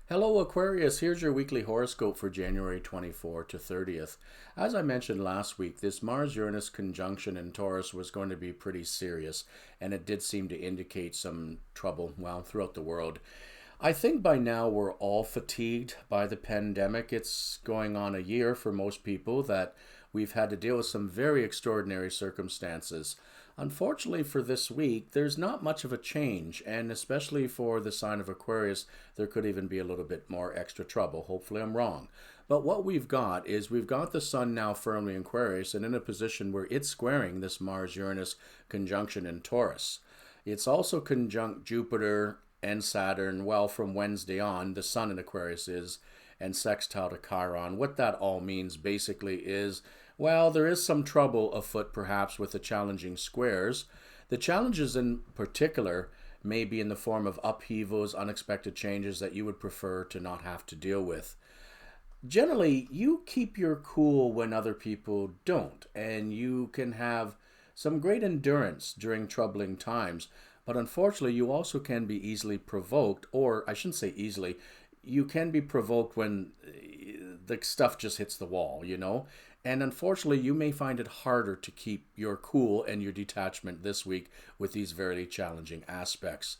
Hello Aquarius, here's your weekly horoscope for January 24th to 30th. As I mentioned last week, this Mars-Uranus conjunction in Taurus was going to be pretty serious, and it did seem to indicate some trouble, well, throughout the world. I think by now we're all fatigued by the pandemic. It's going on a year for most people that we've had to deal with some very extraordinary circumstances. Unfortunately for this week, there's not much of a change, and especially for the sign of Aquarius, there could even be a little bit more extra trouble. Hopefully I'm wrong. But what we've got is we've got the sun now firmly in Aquarius and in a position where it's squaring this Mars-Uranus conjunction in Taurus. It's also conjunct Jupiter and Saturn, well, from Wednesday on, the sun in Aquarius is, and sextile to Chiron. What that all means basically is, well, there is some trouble afoot perhaps with the challenging squares. The challenges in particular may be in the form of upheavals, unexpected changes that you would prefer to not have to deal with. Generally, you keep your cool when other people don't, and you can have some great endurance during troubling times. But unfortunately, you also can be easily provoked, or I shouldn't say easily, you can be provoked when the stuff just hits the wall, you know? And unfortunately, you may find it harder to keep your cool and your detachment this week with these very challenging aspects.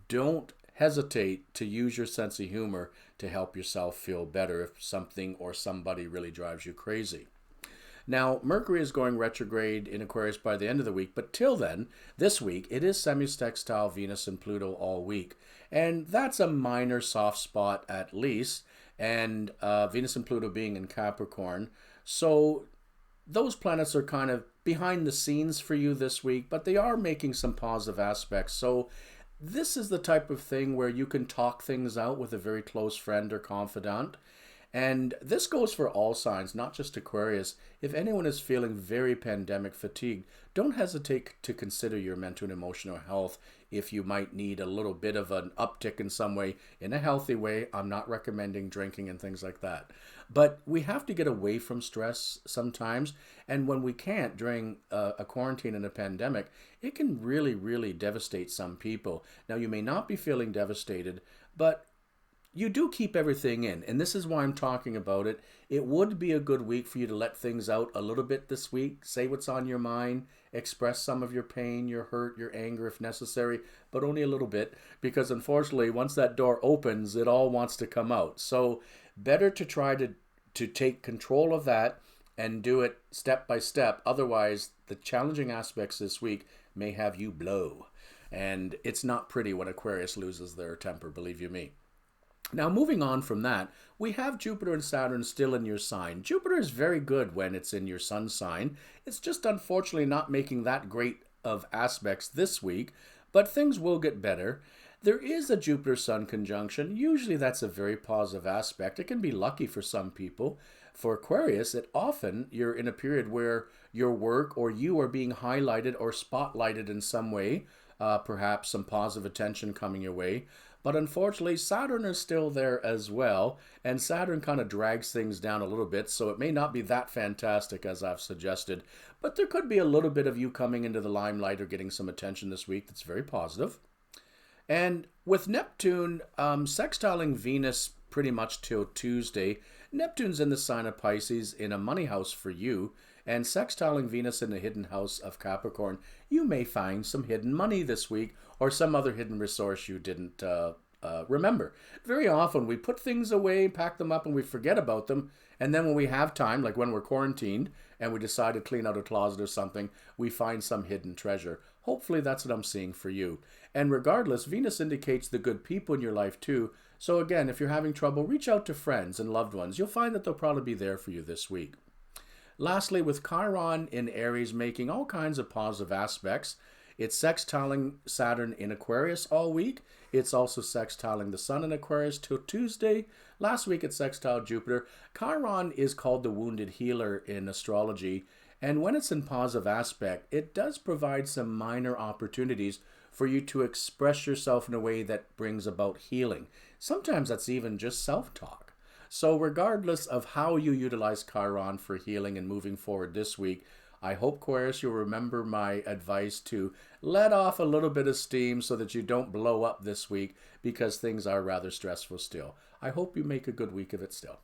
Don't hesitate to use your sense of humor to help yourself feel better if something or somebody really drives you crazy. Now, Mercury is going retrograde in Aquarius by the end of the week, but till then, this week, it is semi-sextile Venus and Pluto all week. And that's a minor soft spot at least, and Venus and Pluto being in Capricorn. So those planets are kind of behind the scenes for you this week, but they are making some positive aspects. So this is the type of thing where you can talk things out with a very close friend or confidant. And this goes for all signs, not just Aquarius. If anyone is feeling very pandemic fatigued, don't hesitate to consider your mental and emotional health if you might need a little bit of an uptick in some way, in a healthy way. I'm not recommending drinking and things like that. But we have to get away from stress sometimes. And when we can't during a quarantine and a pandemic, it can really, really devastate some people. Now, you may not be feeling devastated, but you do keep everything in, and this is why I'm talking about it. It would be a good week for you to let things out a little bit this week. Say what's on your mind, express some of your pain, your hurt, your anger if necessary, but only a little bit, because unfortunately, once that door opens, it all wants to come out. So better to try to take control of that and do it step by step. Otherwise, the challenging aspects this week may have you blow. And it's not pretty when Aquarius loses their temper, believe you me. Now, moving on from that, we have Jupiter and Saturn still in your sign. Jupiter is very good when it's in your sun sign. It's just unfortunately not making that great of aspects this week, but things will get better. There is a Jupiter-Sun conjunction. Usually that's a very positive aspect. It can be lucky for some people. For Aquarius, it often you're in a period where your work or you are being highlighted or spotlighted in some way, perhaps some positive attention coming your way. But unfortunately, Saturn is still there as well, and Saturn kind of drags things down a little bit, so it may not be that fantastic as I've suggested, but there could be a little bit of you coming into the limelight or getting some attention this week that's very positive. And with Neptune sextiling Venus pretty much till Tuesday, Neptune's in the sign of Pisces in a money house for you, and sextiling Venus in the hidden house of Capricorn, you may find some hidden money this week or some other hidden resource you didn't remember. Very often we put things away, pack them up, and we forget about them. And then when we have time, like when we're quarantined and we decide to clean out a closet or something, we find some hidden treasure. Hopefully that's what I'm seeing for you. And regardless, Venus indicates the good people in your life too. So again, if you're having trouble, reach out to friends and loved ones. You'll find that they'll probably be there for you this week. Lastly, with Chiron in Aries making all kinds of positive aspects, it's sextiling Saturn in Aquarius all week. It's also sextiling the Sun in Aquarius till Tuesday. Last week it sextiled Jupiter. Chiron is called the wounded healer in astrology, and when it's in positive aspect, it does provide some minor opportunities for you to express yourself in a way that brings about healing. Sometimes that's even just self-talk. So regardless of how you utilize Chiron for healing and moving forward this week, I hope, Aquarius, you'll remember my advice to let off a little bit of steam so that you don't blow up this week, because things are rather stressful still. I hope you make a good week of it still.